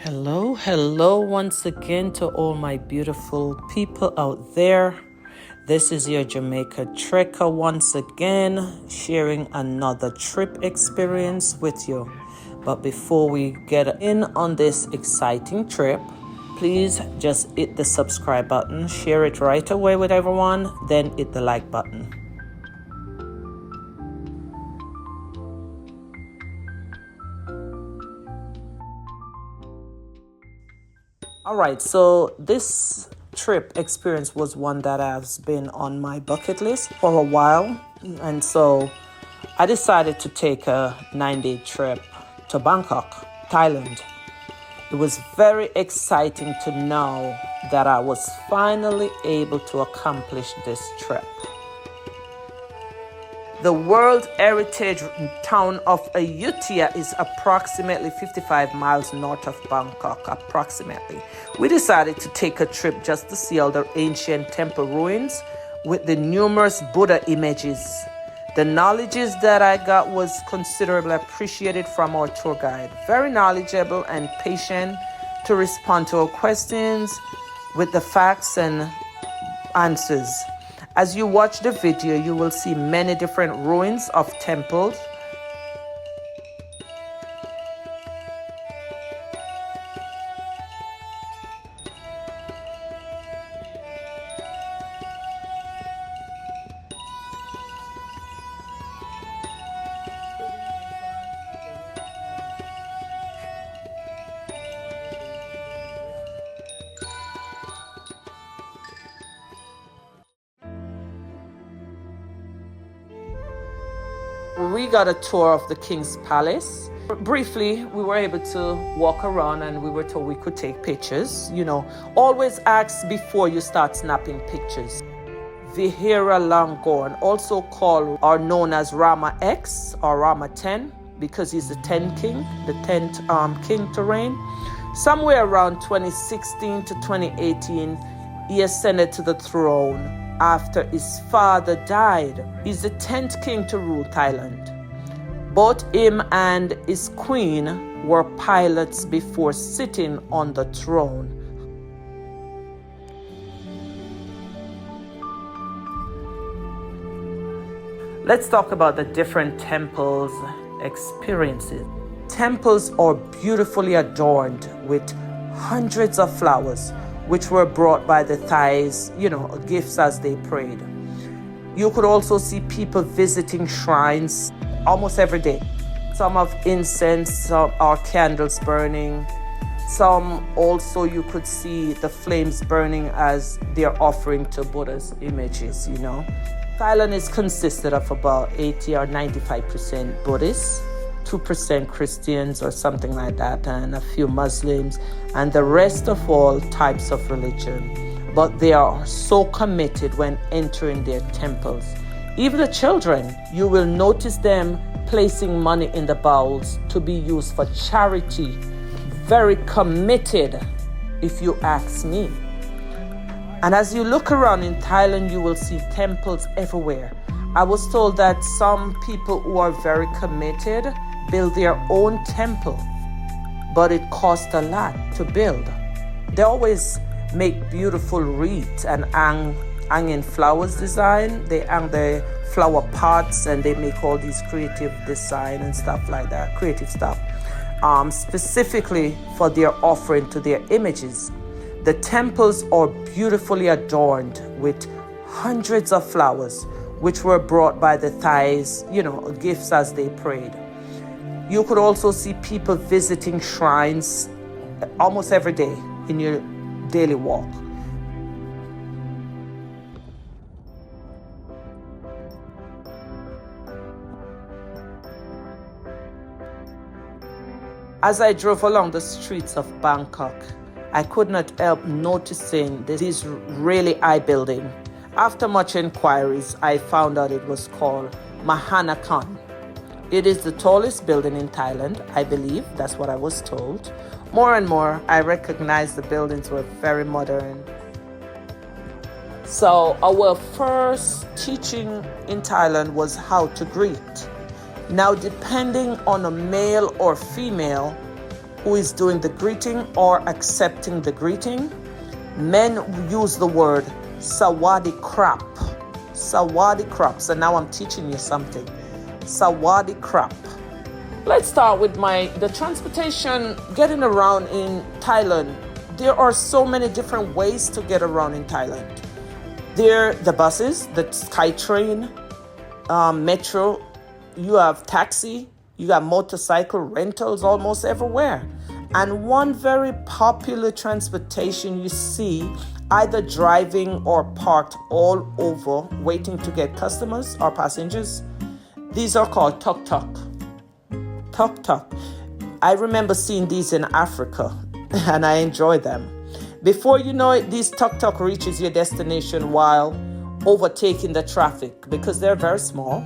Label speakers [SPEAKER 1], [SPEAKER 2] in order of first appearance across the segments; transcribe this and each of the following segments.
[SPEAKER 1] Hello once again to all my beautiful people out there. This is your Jamaica Trekker once again, sharing another trip experience with you. But before we get in on this exciting trip, please just hit the subscribe button, share it right away with everyone, then hit the like button. All right, so this trip experience was one that has been on my bucket list for a while. And so I decided to take a 9-day trip to Bangkok, Thailand. It was very exciting to know that I was finally able to accomplish this trip. The World Heritage town of Ayutthaya is approximately 55 miles north of Bangkok, approximately. We decided to take a trip just to see all the ancient temple ruins with the numerous Buddha images. The knowledge that I got was considerably appreciated from our tour guide. Very knowledgeable and patient to respond to our questions with the facts and answers. As you watch the video, you will see many different ruins of temples. We got a tour of the King's Palace. Briefly, we were able to walk around and we were told we could take pictures. Always ask before you start snapping pictures. Vihara Langorn, also called or known as Rama X or Rama 10, because he's the 10th king, the 10th king to reign. Somewhere around 2016 to 2018, he ascended to the throne after his father died. He's the 10th king to rule Thailand. Both him and his queen were pilots before sitting on the throne. Let's talk about the different temples experiences. Temples are beautifully adorned with hundreds of flowers, which were brought by the Thais, gifts as they prayed. You could also see people visiting shrines almost every day. Some have incense, some are candles burning. Some also you could see the flames burning as they're offering to Buddha's images, Thailand is consisted of about 80 or 95% Buddhists, 2% Christians or something like that, and a few Muslims, and the rest of all types of religion. But they are so committed when entering their temples. Even the children, you will notice them placing money in the bowls to be used for charity. Very committed, if you ask me. And as you look around in Thailand, you will see temples everywhere. I was told that some people who are very committed build their own temple, but it costs a lot to build. They always make beautiful wreaths and hanging flowers design. They hang the flower pots and they make all these creative design and stuff like that, creative stuff, specifically for their offering to their images. The temples are beautifully adorned with hundreds of flowers, which were brought by the Thais, gifts as they prayed. You could also see people visiting shrines almost every day in your daily walk. As I drove along the streets of Bangkok, I could not help noticing this really eye building. After much inquiries, I found out it was called Mahanakan. It is the tallest building in Thailand, I believe. That's what I was told. More and more, I recognized the buildings were very modern. So our first teaching in Thailand was how to greet. Now, depending on a male or female, who is doing the greeting or accepting the greeting. Men use the word Sawadi Krap. Sawadi Krap. So now I'm teaching you something. Sawadi Krap. Let's start with the transportation, getting around in Thailand. There are so many different ways to get around in Thailand. There are the buses, the SkyTrain, metro, you have taxi, you got motorcycle rentals almost everywhere. And one very popular transportation you see either driving or parked all over waiting to get customers or passengers. These are called tuk-tuk. Tuk-tuk. I remember seeing these in Africa and I enjoy them. Before you know it, these tuk-tuk reaches your destination while overtaking the traffic because they're very small.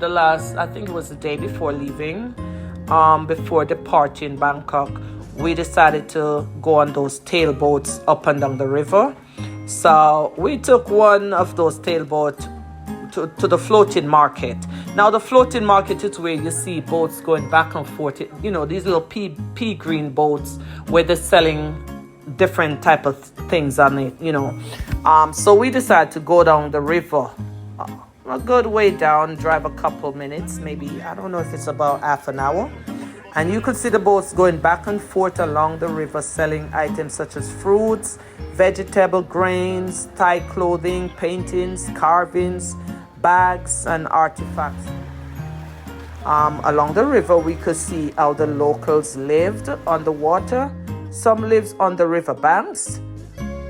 [SPEAKER 1] I think it was the day before leaving, before departing Bangkok, we decided to go on those tailboats up and down the river. So we took one of those tailboats to the floating market. Now the floating market is where you see boats going back and forth. You know, these little pea green boats where they're selling different type of things on it, you know. So we decided to go down the river. A good way down, drive a couple minutes, maybe, I don't know if it's about half an hour. And you could see the boats going back and forth along the river selling items such as fruits, vegetable, grains, Thai clothing, paintings, carvings, bags, and artifacts. Along the river, we could see how the locals lived on the water. Some lives on the river banks,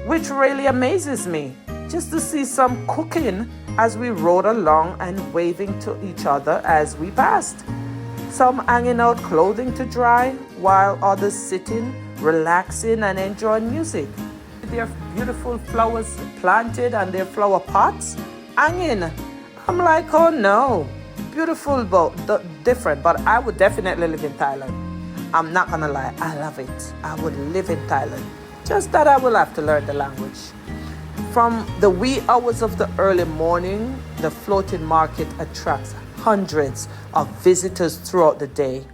[SPEAKER 1] which really amazes me. Just to see some cooking as we rode along and waving to each other as we passed. Some hanging out clothing to dry, while others sitting, relaxing and enjoying music. Their beautiful flowers planted and their flower pots hanging. I'm like, oh no, beautiful but different, but I would definitely live in Thailand. I'm not gonna lie, I love it. I would live in Thailand. Just that I will have to learn the language. From the wee hours of the early morning, the floating market attracts hundreds of visitors throughout the day.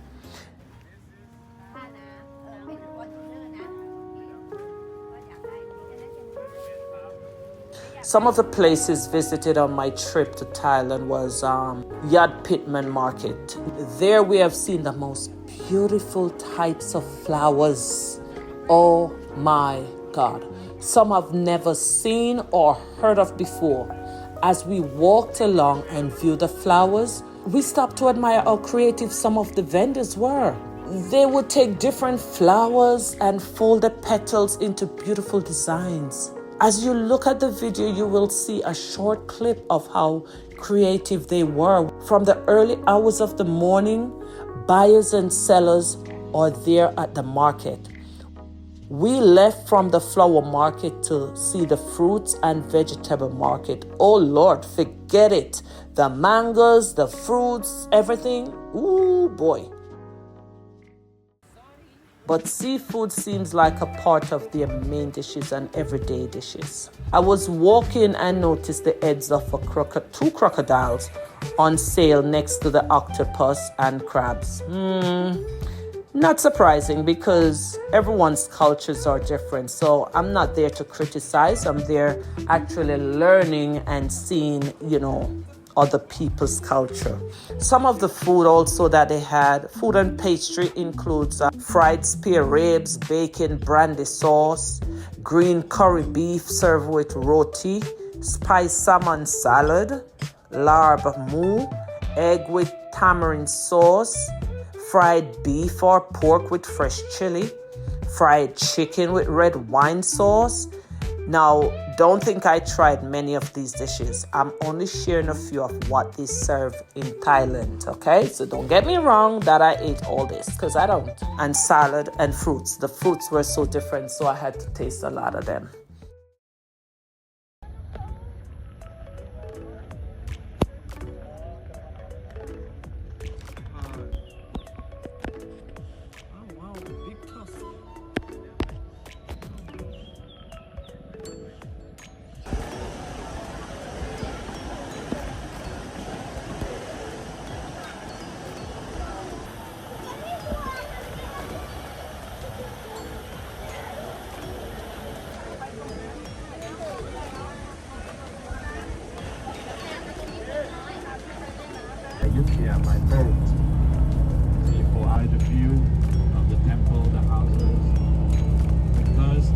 [SPEAKER 1] Some of the places visited on my trip to Thailand was Yad Pitman Market. There we have seen the most beautiful types of flowers. Oh my God. Some I've never seen or heard of before. As we walked along and viewed the flowers, we stopped to admire how creative some of the vendors were. They would take different flowers and fold the petals into beautiful designs. As you look at the video, you will see a short clip of how creative they were. From the early hours of the morning, buyers and sellers are there at the market. We left from the flower market to see the fruits and vegetable market. Oh Lord, forget it. The mangoes, the fruits, everything. Ooh boy. But seafood seems like a part of their main dishes and everyday dishes. I was walking and noticed the heads of two crocodiles on sale next to the octopus and crabs. Not surprising because everyone's cultures are different. So I'm not there to criticize. I'm there actually learning and seeing, other people's culture. Some of the food also that they had, food and pastry includes fried spare ribs, bacon, brandy sauce, green curry beef served with roti, spiced salmon salad, larb moo, egg with tamarind sauce, fried beef or pork with fresh chili, fried chicken with red wine sauce. Now, don't think I tried many of these dishes. I'm only sharing a few of what they serve in Thailand, okay? So don't get me wrong that I ate all this, because I don't. And salad and fruits. The fruits were so different, so I had to taste a lot of them.
[SPEAKER 2] look here, my friends. See for the view of the temple, the houses. Because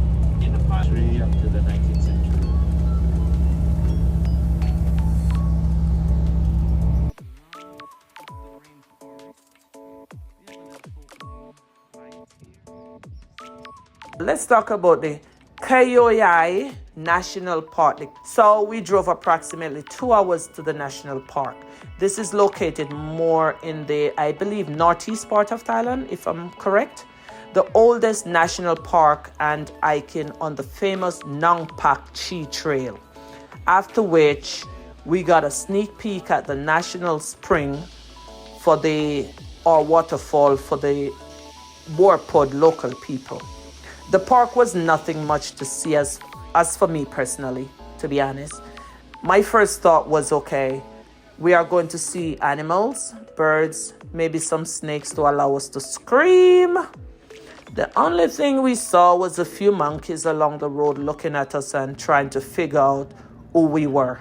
[SPEAKER 2] in the past up to the 19th century.
[SPEAKER 1] Let's talk about the Kayoyai National Park. So we drove approximately 2 hours to the national park. This is located more in the, I believe, northeast part of Thailand, if I'm correct. The oldest national park and hiking on the famous Nong Pak Chi Trail. After which, we got a sneak peek at the national spring or waterfall for the Warpod local people. The park was nothing much to see as for me personally, to be honest. My first thought was, okay, we are going to see animals, birds, maybe some snakes to allow us to scream. The only thing we saw was a few monkeys along the road looking at us and trying to figure out who we were.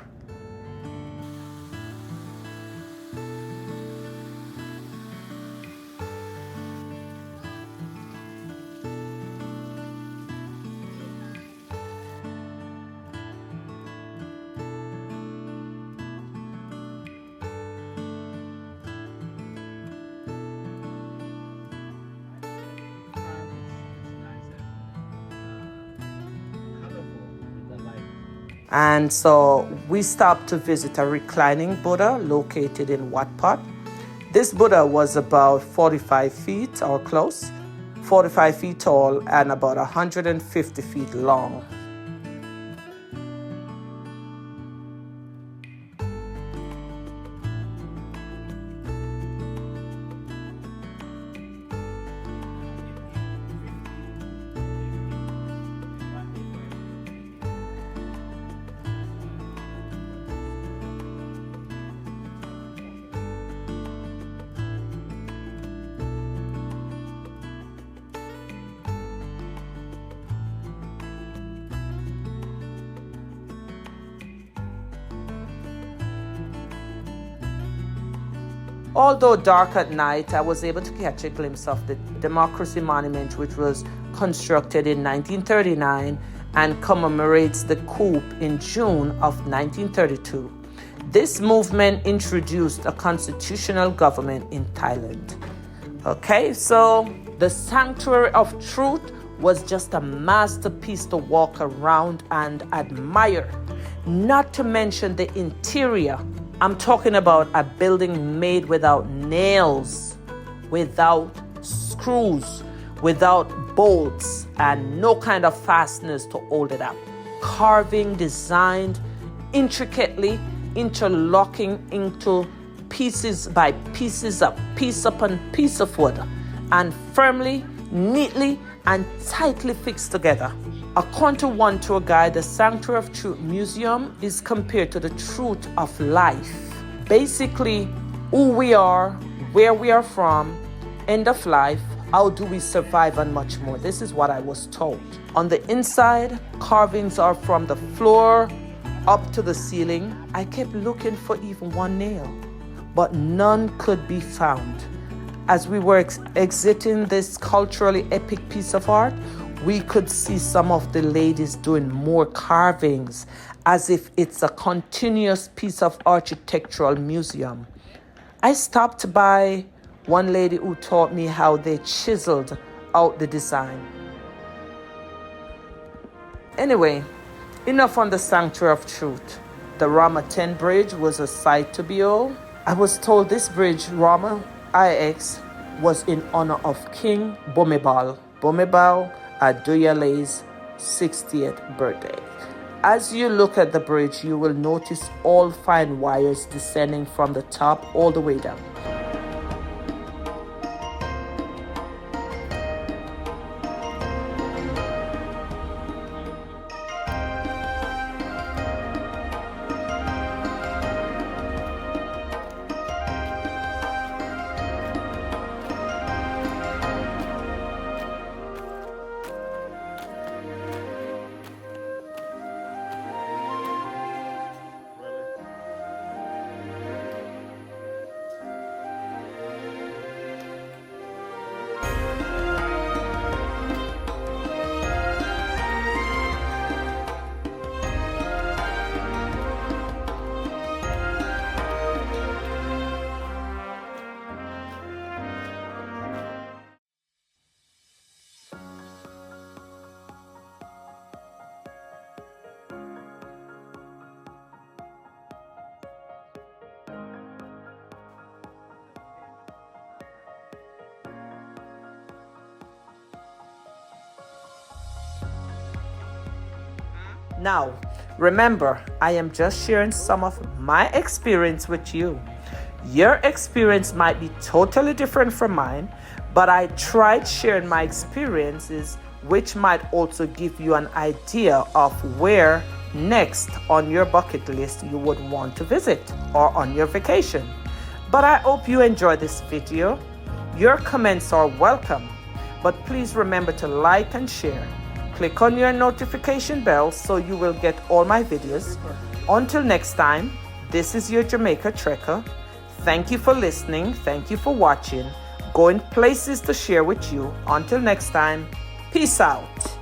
[SPEAKER 1] And so we stopped to visit a reclining Buddha located in Wat Pot. This Buddha was about 45 feet or close, 45 feet tall and about 150 feet long. Although dark at night, I was able to catch a glimpse of the Democracy Monument, which was constructed in 1939 and commemorates the coup in June of 1932. This movement introduced a constitutional government in Thailand. Okay, so the Sanctuary of Truth was just a masterpiece to walk around and admire. Not to mention the interior. I'm talking about a building made without nails, without screws, without bolts, and no kind of fasteners to hold it up. Carving designed intricately, interlocking into pieces by pieces of piece upon piece of wood, and firmly, neatly, and tightly fixed together. According to one tour guide, the Sanctuary of Truth Museum is compared to the truth of life. Basically, who we are, where we are from, end of life, how do we survive, and much more. This is what I was told. On the inside, carvings are from the floor up to the ceiling. I kept looking for even one nail, but none could be found. As we were exiting this culturally epic piece of art, we could see some of the ladies doing more carvings as if it's a continuous piece of architectural museum. I stopped by one lady who taught me how they chiseled out the design. Anyway, enough on the Sanctuary of Truth. The Rama 10 bridge was a sight to behold. I was told this bridge, Rama IX, was in honor of King Bhumibol Adulyadej's 60th birthday. As you look at the bridge, you will notice all fine wires descending from the top all the way down. Now, remember, I am just sharing some of my experience with you. Your experience might be totally different from mine, but I tried sharing my experiences, which might also give you an idea of where next on your bucket list you would want to visit or on your vacation. But I hope you enjoy this video. Your comments are welcome, but please remember to like and share. Click on your notification bell so you will get all my videos. Until next time, this is your Jamaica Trekker. Thank you for listening. Thank you for watching. Going places to share with you. Until next time, peace out.